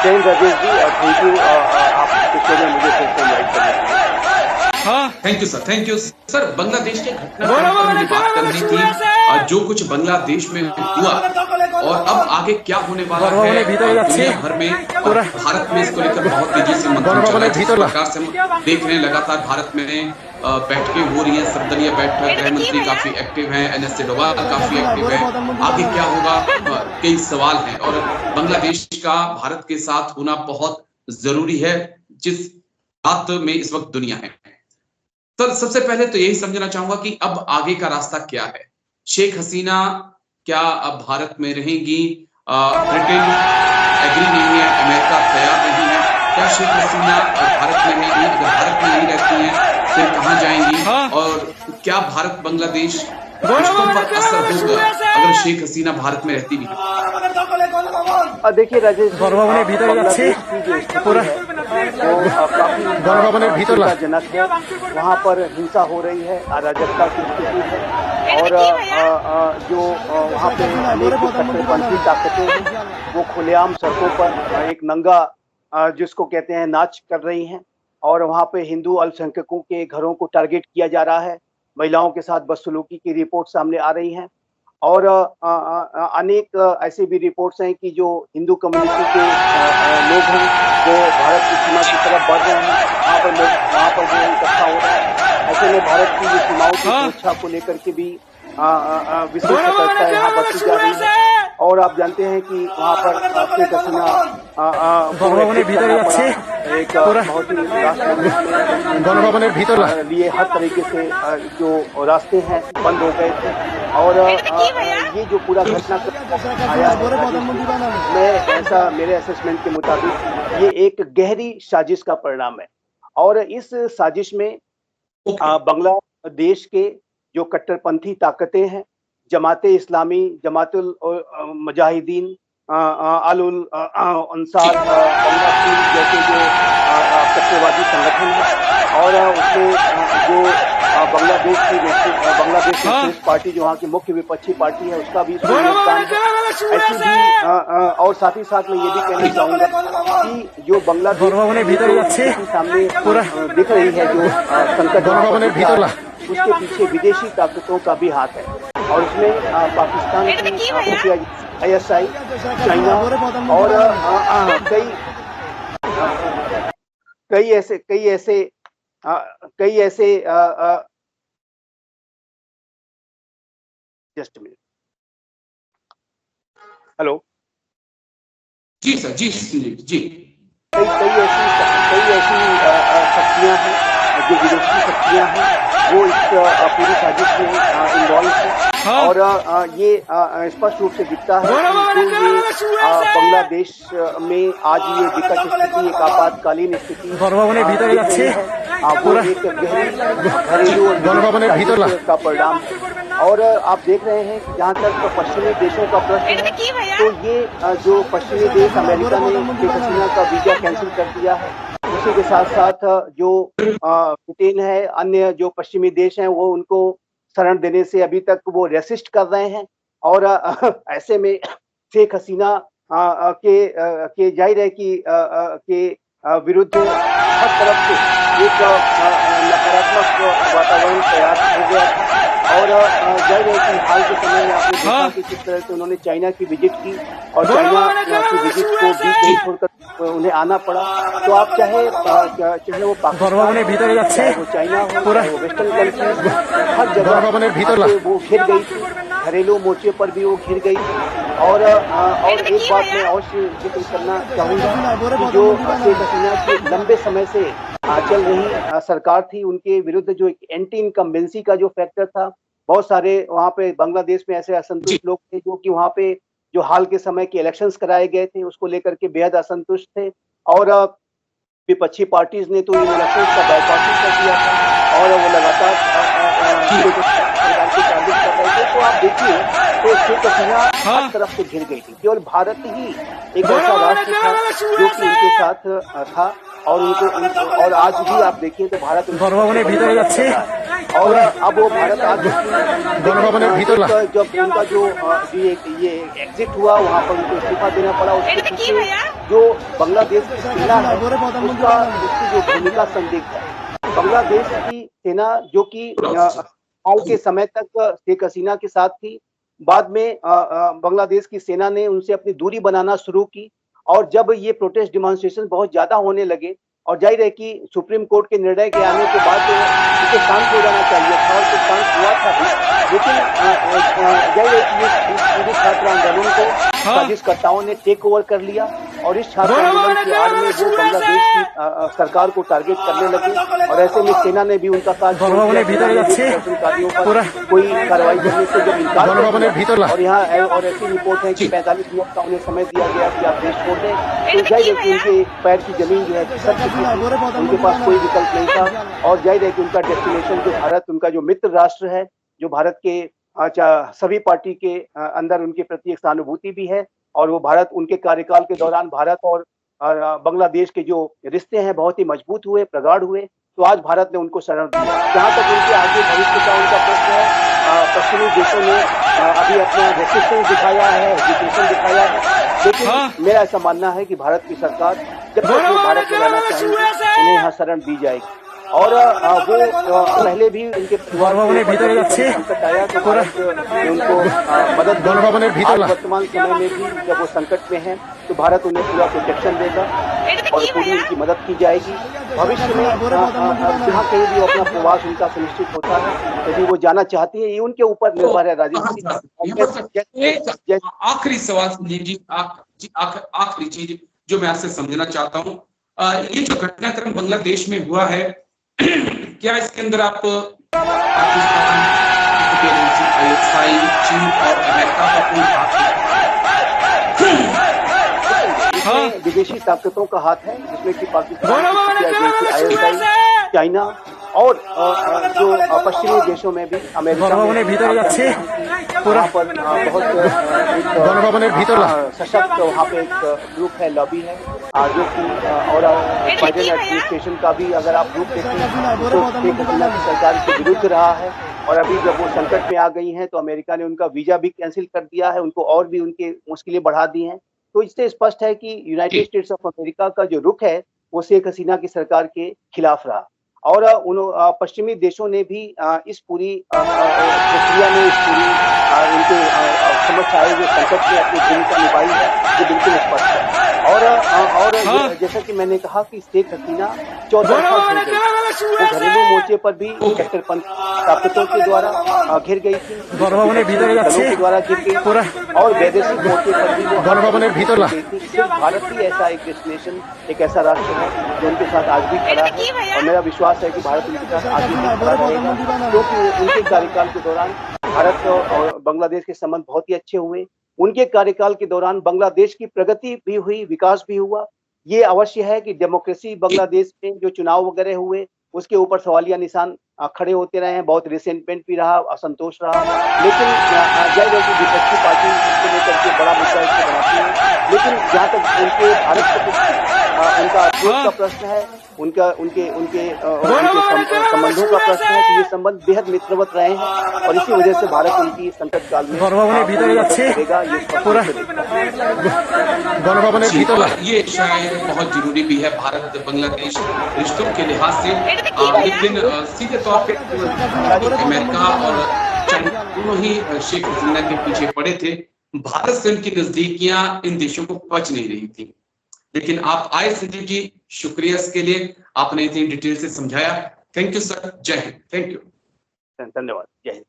जय Hind Rajesh ji, thank you आपके show में मुझे फिर से इनवाइट करने के लिए। हाँ, थैंक यू सर। बांग्लादेश के घटनाक्रम पर मुझे बात करनी थी। जो कुछ बांग्लादेश में हुआ और अब आगे क्या होने वाला है दुनिया भर में और भारत में, इसको लेकर बहुत तेजी से मंथन चल रहा है। जिस प्रकार से हम देख रहे हैं लगातार भारत में बैठकें हो रही हैं, सर्वदलीय बैठक, गृह मंत्री काफी एक्टिव हैं, एनएस डोभाल काफी एक्टिव है। आगे क्या होगा, कई सवाल हैं और बांग्लादेश का भारत के साथ होना बहुत जरूरी है जिस बात में इस वक्त दुनिया है। सर, सबसे पहले तो यही समझना चाहूंगा कि अब आगे का रास्ता क्या है। शेख हसीना क्या अब भारत में रहेंगी? ब्रिटेन एग्री नहीं है, अमेरिका तैयार नहीं है। क्या शेख हसीना भारत में रहेंगी? अगर भारत में नहीं रहती हैं फिर कहां जाएंगी? और क्या भारत बांग्लादेश रिश्तों पर असर होगा अगर शेख हसीना भारत में रहती भी है? देखिए राजेश, बांग्लादेश की जो स्थिति है वो काफी चिंताजनक है। वहाँ पर हिंसा हो रही है, अराजकता की स्थिति है और जो वहाँ पे अनेक कट्टरपंथी ताकतें हैं वो खुलेआम सड़कों पर एक नंगा जिसको कहते हैं नाच कर रही हैं और वहाँ पे हिंदू अल्पसंख्यकों के घरों को टारगेट किया जा रहा है। महिलाओं के साथ बदसलूकी की रिपोर्ट सामने आ रही हैं और अनेक ऐसी भी रिपोर्ट्स हैं कि जो हिंदू कम्युनिटी के लोग हैं वो भारत की सीमा की तरफ बढ़ रहे हैं। वहाँ पर जो इकट्ठा हो रहा है, ऐसे में भारत की जो सीमाओं की सुरक्षा को लेकर के भी विशेष सतर्कता यहाँ बरती जा रही है। और आप जानते हैं कि वहाँ पर शेख हसीना एक बहुत ही लिए हर तरीके से जो रास्ते हैं बंद हो गए थे और ये जो पूरा घटना आया मैं ऐसा मेरे असेसमेंट के मुताबिक ये एक गहरी साजिश का परिणाम है और इस साजिश में बांग्लादेश के जो कट्टरपंथी ताकतें हैं, जमाते इस्लामी, जमातुल मुजाहिदीन, अल अंसार जैसे जो कट्टरवादी संगठन है और उसमें जो बांग्लादेश नेशनलिस्ट पार्टी जो वहाँ की मुख्य विपक्षी पार्टी है उसका भी इसमें योगदान है। ऐसी भी और साथ ही साथ मैं ये भी कहना चाहूँगा कि जो बांग्लादेश सामने दिख रही है जो संकट उसके पीछे विदेशी ताकतों का भी हाथ है और इसमें पाकिस्तान की ISI, चाइना और कई ऐसे जस्ट मिनट। हेलो जी सर, जी जी। कई ऐसी शक्तियां हैं जो विदेशी शक्तियां हैं वो इस पूरी साजिश में इन्वॉल्व है और ये स्पष्ट रूप से दिखता है कि जो ये बांग्लादेश में आज ये विकट स्थिति, एक आपातकालीन स्थिति वो एक घरेलू का परिणाम है और आप देख रहे हैं कि जहाँ तक पश्चिमी देशों का प्रश्न है तो ये जो पश्चिमी देश अमेरिका ने शेख हसीना का वीजा कैंसिल कर दिया है, उसी के साथ साथ जो ब्रिटेन है, अन्य जो पश्चिमी देश हैं वो उनको शरण देने से अभी तक वो रेसिस्ट कर रहे हैं और ऐसे में शेख हसीना के जाहिर है कि के विरुद्ध हर तरफ से एक नकारात्मक वातावरण तैयार हो गया था और जाहिर है कि हाल के समय में आपने देखा कि किस तरह से उन्होंने चाइना की विजिट की और चाइना की विजिट को बीच में छोड़कर उन्हें आना पड़ा। तो आप चाहे वो पाकिस्तान, चाहे वो चाइना हो, चाहे वो वेस्टर्न कंट्रीज, हर जगह वो घिर गई थी, घरेलू मोर्चे पर भी वो घिर गई थी और एक बात मैं और जिक्र करना चाहूँगा कि जो शेख हसीना की लंबे समय से चल रही सरकार थी उनके विरुद्ध जो एक एंटी इनकम्बेंसी का जो फैक्टर था, बहुत सारे वहाँ पे बांग्लादेश में ऐसे असंतुष्ट लोग थे जो कि वहाँ पे जो हाल के समय के इलेक्शंस कराए गए थे उसको लेकर के बेहद असंतुष्ट थे और विपक्षी पार्टीज ने तो इन इलेक्शंस का बायकॉट कर दिया था और वो लगातार सरकार की टारगेट कर रहे थे। तो आप देखिए तो शेख हसीना हर तरफ से घिर गई थी, केवल भारत ही एक ऐसा राष्ट्र था जो कि उनके साथ था और उनको और आज भी आप देखिए तो भारत और अब वो भारत आ चुकी है। जब उनका जो ये एग्जिट हुआ वहाँ पर उनको इस्तीफा देना पड़ा। उसके पीछे जो बांग्लादेश की सेना है उसकी जो भूमिका संदिग्ध है। बांग्लादेश की सेना जो कि हाल के समय तक शेख हसीना के साथ थी, बाद में बांग्लादेश की सेना ने उनसे अपनी दूरी बनाना शुरू की। और जब ये प्रोटेस्ट डिमॉन्स्ट्रेशन बहुत ज्यादा होने लगे और जाहिर है कि सुप्रीम कोर्ट के निर्णय के आने के बाद इसे शांत हो जाना चाहिए था और कुछ शांत हुआ था भी, लेकिन जाहिर है कि इस पूरे छात्र आंदोलन को साजिशकर्ताओं ने टेक ओवर कर लिया और इस छात्र आंदोलन की आड़ में वो बांग्लादेश की सरकार को टारगेट करने लगे और ऐसे में सेना ने भी उनका साथ प्रदर्शनकारियों पर कोई कार्रवाई करने से जब इनकार कर और यहाँ और ऐसी रिपोर्ट है कि 45 मिनट का उन्हें समय दिया गया कि आप देश छोड़ दें, तो जाहिर है कि उनके पैर की जमीन जो है खिसक चुकी थी, उनके पास कोई विकल्प नहीं था। और जाहिर है कि उनका डेस्टिनेशन जो भारत, उनका जो मित्र राष्ट्र है, जो भारत के सभी पार्टी के अंदर उनके प्रति एक सहानुभूति भी है और वो भारत उनके कार्यकाल के दौरान भारत और बांग्लादेश के जो रिश्ते हैं बहुत ही मजबूत हुए, प्रगाढ़ हुए। तो आज भारत ने उनको शरण दिया। जहाँ तक उनके आगे भविष्य का उनका प्रश्न है, पश्चिमी देशों ने अभी अपना रेसिस्टेंस दिखाया है, एजुकेशन दिखाया है, लेकिन मेरा ऐसा मानना है कि भारत की सरकार जब तक वो भारत में रहना चाहेंगे उन्हें यहाँ शरण दी जाएगी। और वो पहले भी उनके परिवार संकट आया तो भारत ने उनको मदद दी। आज वर्तमान समय में भी जब वो संकट में है तो भारत उन्हें पूरा प्रोटेक्शन देगा और पूरी उनकी मदद की जाएगी। भविष्य में जहाँ कहीं भी अपना प्रवास उनका सुनिश्चित होता है, यदि वो जाना चाहती है, ये उनके ऊपर निर्भर है। राजनीति आखिरी सवाल जी, आखिरी चीज जो मैं आपसे समझना चाहता हूँ, ये जो घटनाक्रम बांग्लादेश में हुआ है, क्या इसके अंदर आप पाकिस्तान, चीन और अमेरिका का कोई हाथ? विदेशी ताकतों का हाथ है, जिसमें कि पाकिस्तान, ISI, चाइना और जो पश्चिमी देशों में भी अमेरिका पर बहुत सशक्त वहाँ पे एक ग्रुप है, लॉबी है जो कि और बाइडेन एडमिनिस्ट्रेशन का भी अगर आप ग्रुप देखते हैं तो शेख हसीना की सरकार के विरुद्ध रहा है। और अभी जब वो संकट में आ गई हैं तो अमेरिका ने उनका वीजा भी कैंसिल कर दिया है, उनको और भी उनके मुश्किलें बढ़ा दी हैं। तो इससे स्पष्ट है कि यूनाइटेड स्टेट्स ऑफ अमेरिका का जो रुख है वो शेख हसीना की सरकार के खिलाफ रहा। और पश्चिमी देशों ने भी इस पूरी प्रक्रिया में, इस पूरी उनके समझ आए हुए संकट में अपनी भूमिका निभाई है, जो बिल्कुल स्पष्ट है। और जैसा कि मैंने कहा कि शेख हसीना चौतरफा घिर गई, वो घरेलू मोर्चे पर भी कट्टरपंथी ताकतों के द्वारा घिर गई थी, दलों के द्वारा घिर गई और वैदेशिक मोर्चे पर भी वो भारत ही ऐसा एक डेस्टिनेशन, एक ऐसा राष्ट्र है जो उनके साथ आज भी खड़ा है। और मेरा विश्वास है कि भारत उनके साथ आगे भी खड़ा रहेगा, क्योंकि उनके कार्यकाल के दौरान भारत और बांग्लादेश के संबंध बहुत ही अच्छे हुए। उनके कार्यकाल के दौरान बांग्लादेश की प्रगति भी हुई, विकास भी हुआ। ये अवश्य है कि डेमोक्रेसी बांग्लादेश में जो चुनाव वगैरह हुए उसके ऊपर सवालिया निशान खड़े होते रहे हैं, बहुत रिसेंटमेंट भी रहा, असंतोष रहा, लेकिन जाहिर है कि विपक्षी पार्टी इसको लेकर के बड़ा मुद्दा इसको बनाती है। लेकिन जहाँ तक उनके भारत के उनका देश का प्रश्न है, उनके संबंधों का प्रश्न है कि ये संबंध बेहद मित्रवत रहे हैं और इसी वजह से भारत उनकी संकट काल में ये शायद बहुत जरूरी भी है भारत बांग्लादेश रिश्तों के लिहाज से। लेकिन सीधे तौर पे अमेरिका और चाइना दोनों ही शेख हसीना के पीछे पड़े थे। भारत से उनकी नजदीकियां इन देशों को पच नहीं रही थी। लेकिन आप आए संजीव जी, शुक्रिया इसके लिए, आपने इतनी डिटेल से समझाया। थैंक यू सर, जय हिंद। थैंक यू, धन्यवाद, जय हिंद।